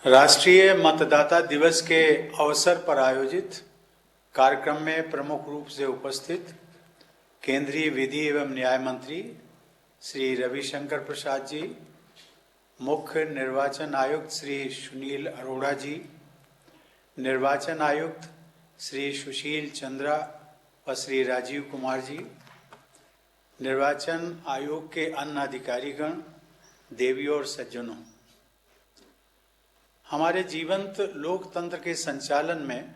राष्ट्रीय मतदाता दिवस के अवसर पर आयोजित कार्यक्रम में प्रमुख रूप से उपस्थित केंद्रीय विधि एवं न्याय मंत्री श्री रविशंकर प्रसाद जी, मुख्य निर्वाचन आयुक्त श्री सुनील अरोड़ा जी, निर्वाचन आयुक्त श्री सुशील चंद्रा व श्री राजीव कुमार जी, निर्वाचन आयोग के अन्य अधिकारीगण, देवियों और सज्जनों, हमारे जीवंत लोकतंत्र के संचालन में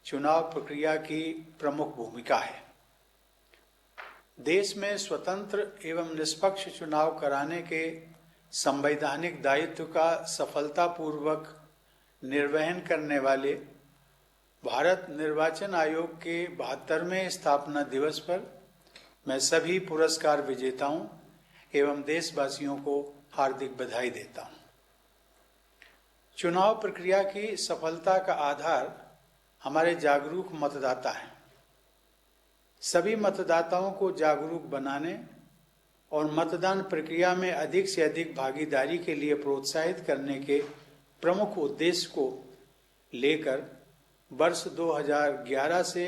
चुनाव प्रक्रिया की प्रमुख भूमिका है। देश में स्वतंत्र एवं निष्पक्ष चुनाव कराने के संवैधानिक दायित्व का सफलतापूर्वक निर्वहन करने वाले भारत निर्वाचन आयोग के 72वें स्थापना दिवस पर मैं सभी पुरस्कार विजेताओं एवं देशवासियों को हार्दिक बधाई देता हूं। चुनाव प्रक्रिया की सफलता का आधार हमारे जागरूक मतदाता हैं। सभी मतदाताओं को जागरूक बनाने और मतदान प्रक्रिया में अधिक से अधिक भागीदारी के लिए प्रोत्साहित करने के प्रमुख उद्देश्य को लेकर वर्ष 2011 से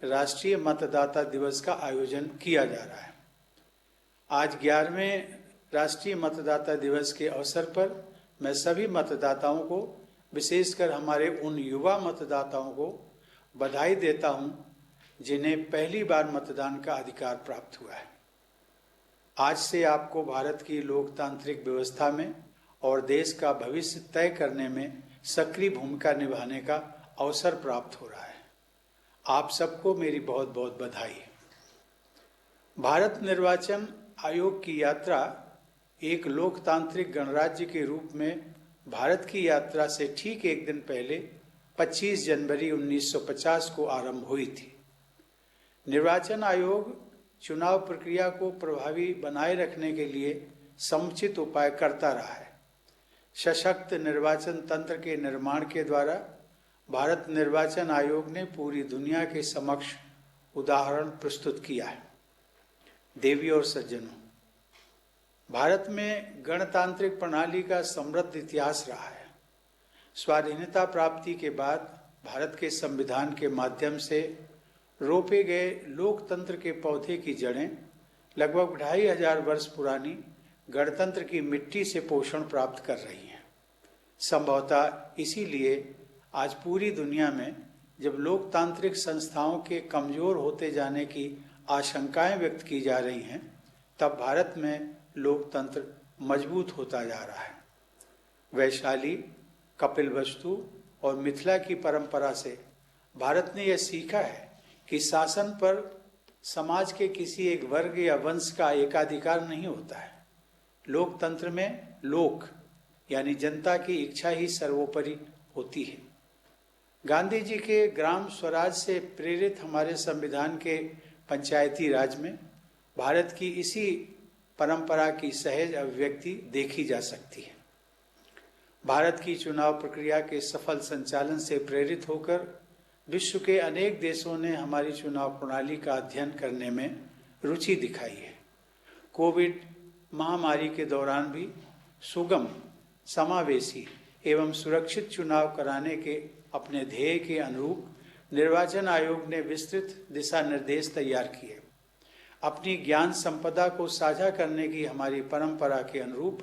राष्ट्रीय मतदाता दिवस का आयोजन किया जा रहा है। आज 11वें राष्ट्रीय मतदाता दिवस के अवसर पर मैं सभी मतदाताओं को, विशेषकर हमारे उन युवा मतदाताओं को बधाई देता हूं जिन्हें पहली बार मतदान का अधिकार प्राप्त हुआ है। आज से आपको भारत की लोकतांत्रिक व्यवस्था में और देश का भविष्य तय करने में सक्रिय भूमिका निभाने का अवसर प्राप्त हो रहा है। आप सबको मेरी बहुत बहुत बधाई। भारत निर्वाचन आयोग की यात्रा एक लोकतांत्रिक गणराज्य के रूप में भारत की यात्रा से ठीक एक दिन पहले 25 जनवरी 1950 को आरंभ हुई थी। निर्वाचन आयोग चुनाव प्रक्रिया को प्रभावी बनाए रखने के लिए समुचित उपाय करता रहा है। सशक्त निर्वाचन तंत्र के निर्माण के द्वारा भारत निर्वाचन आयोग ने पूरी दुनिया के समक्ष उदाहरण प्रस्तुत किया है। देवियों और सज्जनों, भारत में गणतांत्रिक प्रणाली का समृद्ध इतिहास रहा है। स्वाधीनता प्राप्ति के बाद भारत के संविधान के माध्यम से रोपे गए लोकतंत्र के पौधे की जड़ें लगभग 2500 वर्ष पुरानी गणतंत्र की मिट्टी से पोषण प्राप्त कर रही हैं। संभवतः इसीलिए आज पूरी दुनिया में जब लोकतांत्रिक संस्थाओं के कमजोर होते जाने की आशंकाएं व्यक्त की जा रही हैं, तब भारत में लोकतंत्र मजबूत होता जा रहा है। वैशाली, कपिलवस्तु और मिथिला की परंपरा से भारत ने यह सीखा है कि शासन पर समाज के किसी एक वर्ग या वंश का एकाधिकार नहीं होता है। लोकतंत्र में लोक यानी जनता की इच्छा ही सर्वोपरि होती है। गांधी जी के ग्राम स्वराज से प्रेरित हमारे संविधान के पंचायती राज में भारत की इसी परंपरा की सहज अभिव्यक्ति देखी जा सकती है। भारत की चुनाव प्रक्रिया के सफल संचालन से प्रेरित होकर विश्व के अनेक देशों ने हमारी चुनाव प्रणाली का अध्ययन करने में रुचि दिखाई है। कोविड महामारी के दौरान भी सुगम, समावेशी एवं सुरक्षित चुनाव कराने के अपने ध्येय के अनुरूप निर्वाचन आयोग ने विस्तृत दिशा निर्देश तैयार किए। अपनी ज्ञान संपदा को साझा करने की हमारी परंपरा के अनुरूप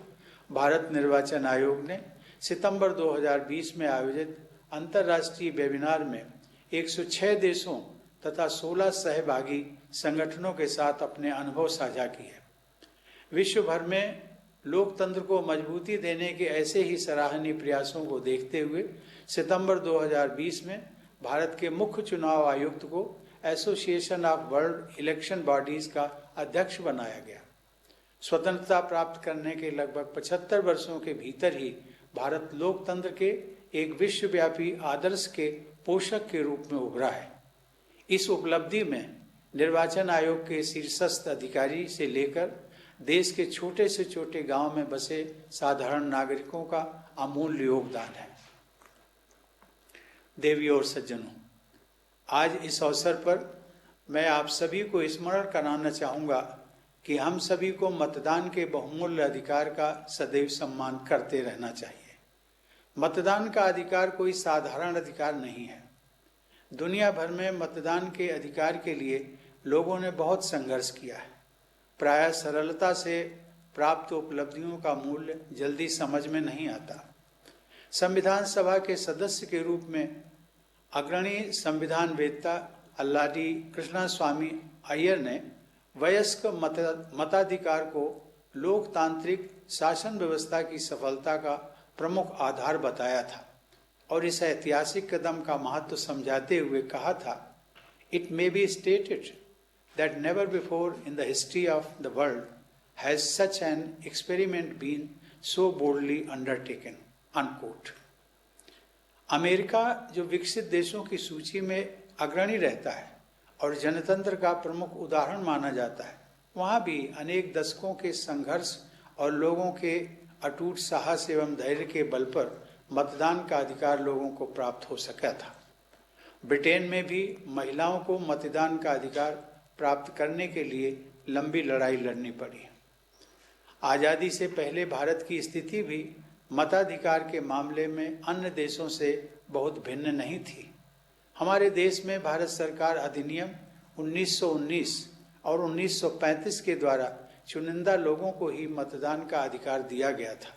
भारत निर्वाचन आयोग ने सितंबर 2020 में आयोजित अंतर्राष्ट्रीय वेबिनार में 106 देशों तथा 16 सहभागी संगठनों के साथ अपने अनुभव साझा किए। विश्व भर में लोकतंत्र को मजबूती देने के ऐसे ही सराहनीय प्रयासों को देखते हुए सितंबर 2020 में भारत के मुख्य चुनाव आयुक्त को association of world election bodies का अध्यक्ष बनाया गया। स्वतंत्रता प्राप्त करने के लगभग 75 वर्षों के भीतर ही भारत लोकतंत्र के एक विश्वव्यापी आदर्श के पोषक के रूप में उभरा है। इस उपलब्धि में निर्वाचन आयोग के शीर्षस्थ अधिकारी से लेकर देश के छोटे से छोटे गांव में बसे साधारण नागरिकों का अमूल्य योगदान है। देवियों और सज्जनों, आज इस अवसर पर मैं आप सभी को स्मरण कराना चाहूँगा कि हम सभी को मतदान के बहुमूल्य अधिकार का सदैव सम्मान करते रहना चाहिए। मतदान का अधिकार कोई साधारण अधिकार नहीं है। दुनिया भर में मतदान के अधिकार के लिए लोगों ने बहुत संघर्ष किया है। प्रायः सरलता से प्राप्त उपलब्धियों का मूल्य जल्दी समझ में नहीं आता। संविधान सभा के सदस्य के रूप में अग्रणी संविधान वेत्ता अल्लाडी कृष्णस्वामी अय्यर ने वयस्क मताधिकार को लोकतांत्रिक शासन व्यवस्था की सफलता का प्रमुख आधार बताया था और इस ऐतिहासिक कदम का महत्व समझाते हुए कहा था, it may be stated that never before in the history of the world has such an experiment been so boldly undertaken, unquote. America जो विकसित देशों की सूची में अग्रणी रहता है और जनतंत्र का प्रमुख उदाहरण माना जाता है, वहाँ भी अनेक दशकों के संघर्ष और लोगों के अटूट साहस एवं धैर्य के बल पर मतदान का अधिकार लोगों को प्राप्त हो सका था। ब्रिटेन में भी महिलाओं को मतदान का अधिकार प्राप्त करने के लिए लंबी लड़ाई लड़नी पड़ी। आज़ादी से पहले भारत की स्थिति भी मताधिकार के मामले में अन्य देशों से बहुत भिन्न नहीं थी। हमारे देश में भारत सरकार अधिनियम 1919 और 1935 के द्वारा चुनिंदा लोगों को ही मतदान का अधिकार दिया गया था,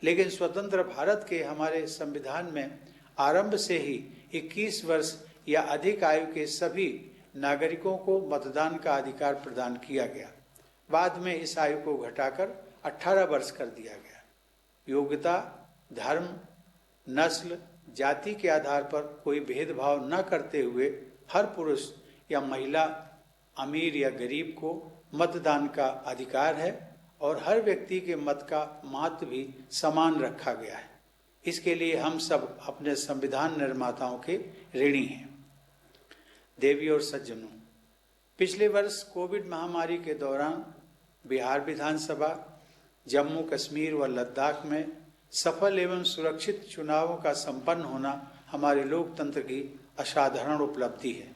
लेकिन स्वतंत्र भारत के हमारे संविधान में आरंभ से ही 21 वर्ष या अधिक आयु के सभी नागरिकों को मतदान का अधिकार प्रदान किया गया। बाद में इस आयु को घटाकर 18 वर्ष कर दिया गया। योग्यता, धर्म, नस्ल, जाति के आधार पर कोई भेदभाव न करते हुए हर पुरुष या महिला, अमीर या गरीब को मतदान का अधिकार है और हर व्यक्ति के मत का महत्व भी समान रखा गया है। इसके लिए हम सब अपने संविधान निर्माताओं के ऋणी हैं। देवी और सज्जनों, पिछले वर्ष कोविड महामारी के दौरान बिहार विधानसभा, जम्मू कश्मीर व लद्दाख में सफल एवं सुरक्षित चुनावों का संपन्न होना हमारे लोकतंत्र की असाधारण उपलब्धि है।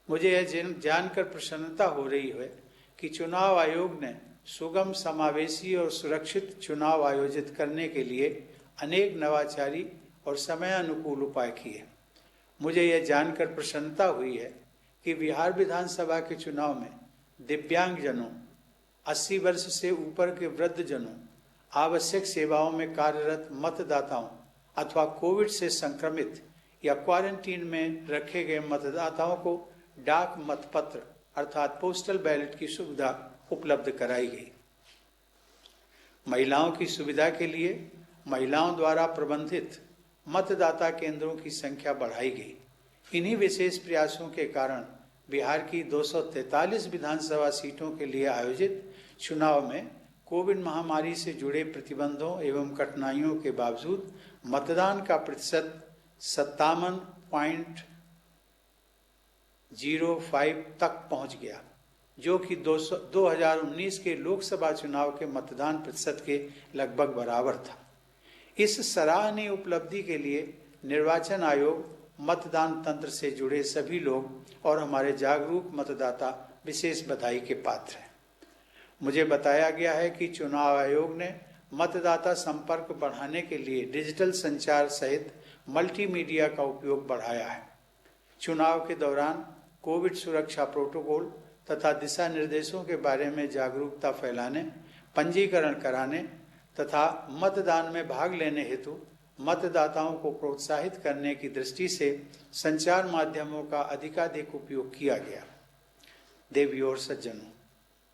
मुझे यह जानकर प्रसन्नता हो रही है कि चुनाव आयोग ने सुगम, समावेशी और सुरक्षित चुनाव आयोजित करने के लिए अनेक नवाचारी और समय अनुकूल उपाय किए। मुझे यह जानकर प्रसन्नता हुई है कि बिहार विधानसभा के चुनाव में दिव्यांगजनों, 80 वर्ष से ऊपर के वृद्धजनों, आवश्यक सेवाओं में कार्यरत मतदाताओं अथवा कोविड से संक्रमित या क्वारंटीन में रखे गए मतदाताओं को डाक मतपत्र अर्थात पोस्टल बैलेट की सुविधा उपलब्ध कराई गई। महिलाओं की सुविधा के लिए महिलाओं द्वारा प्रबंधित मतदाता केंद्रों की संख्या बढ़ाई गई। इन्हीं विशेष प्रयासों के कारण बिहार की 243 विधानसभा सीटों के लिए आयोजित चुनाव में कोविड महामारी से जुड़े प्रतिबंधों एवं कठिनाइयों के बावजूद मतदान का प्रतिशत 57.05 तक पहुंच गया, जो कि 2019 के लोकसभा चुनाव के मतदान प्रतिशत के लगभग बराबर था। इस सराहनीय उपलब्धि के लिए निर्वाचन आयोग, मतदान तंत्र से जुड़े सभी लोग और हमारे जागरूक मतदाता विशेष बधाई के पात्र हैं। मुझे बताया गया है कि चुनाव आयोग ने मतदाता संपर्क बढ़ाने के लिए डिजिटल संचार सहित मल्टीमीडिया का उपयोग बढ़ाया है। चुनाव के दौरान कोविड सुरक्षा प्रोटोकॉल तथा दिशा निर्देशों के बारे में जागरूकता फैलाने, पंजीकरण कराने तथा मतदान में भाग लेने हेतु मतदाताओं को प्रोत्साहित करने की दृष्टि से संचार माध्यमों का अधिकाधिक उपयोग किया गया। देवियों और सज्जनों,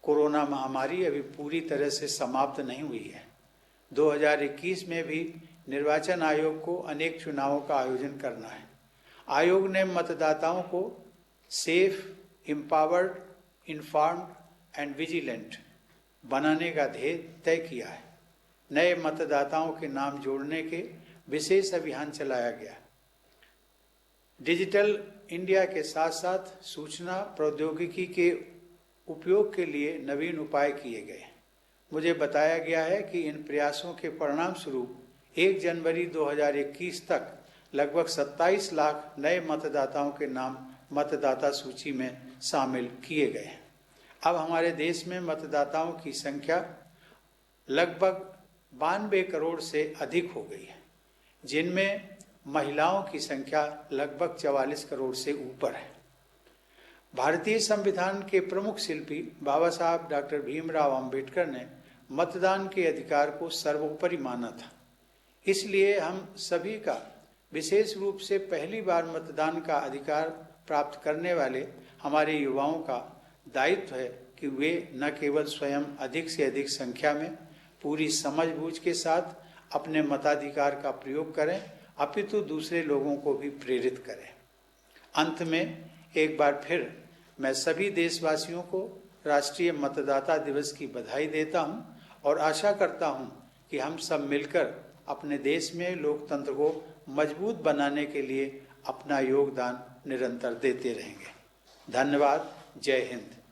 कोरोना महामारी अभी पूरी तरह से समाप्त नहीं हुई है। 2021 में भी निर्वाचन आयोग को अनेक चुनावों का आयोजन करना है। आयोग ने मतदाताओं को safe, empowered, informed and vigilant बनाने का ध्येय तय किया है। नए मतदाताओं के नाम जोड़ने के विशेष अभियान चलाया गया। डिजिटल इंडिया के साथ साथ सूचना प्रौद्योगिकी के उपयोग के लिए नवीन उपाय किए गए। मुझे बताया गया है कि इन प्रयासों के परिणाम स्वरूप 1 जनवरी 2021 तक लगभग 27 लाख नए मतदाताओं के नाम मतदाता सूची में शामिल किए गए हैं। अब हमारे देश में मतदाताओं की संख्या लगभग 92 करोड़ से अधिक हो गई है। जिनमें महिलाओं की संख्या लगभग 44 करोड़ से ऊपर है। भारतीय संविधान के प्रमुख शिल्पी बाबा साहब डॉक्टर भीमराव अंबेडकर ने मतदान के अधिकार को सर्वोपरि माना था। इसलिए हम सभी का, विशेष रूप से पहली बार मतदान का अधिकार प्राप्त करने वाले हमारे युवाओं का दायित्व है कि वे न केवल स्वयं अधिक से अधिक संख्या में पूरी समझबूझ के साथ अपने मताधिकार का प्रयोग करें, अपितु दूसरे लोगों को भी प्रेरित करें। अंत में एक बार फिर मैं सभी देशवासियों को राष्ट्रीय मतदाता दिवस की बधाई देता हूं और आशा करता हूं कि हम सब मिलकर अपने देश में लोकतंत्र को मजबूत बनाने के लिए अपना योगदान निरंतर देते रहेंगे। धन्यवाद। जय हिंद।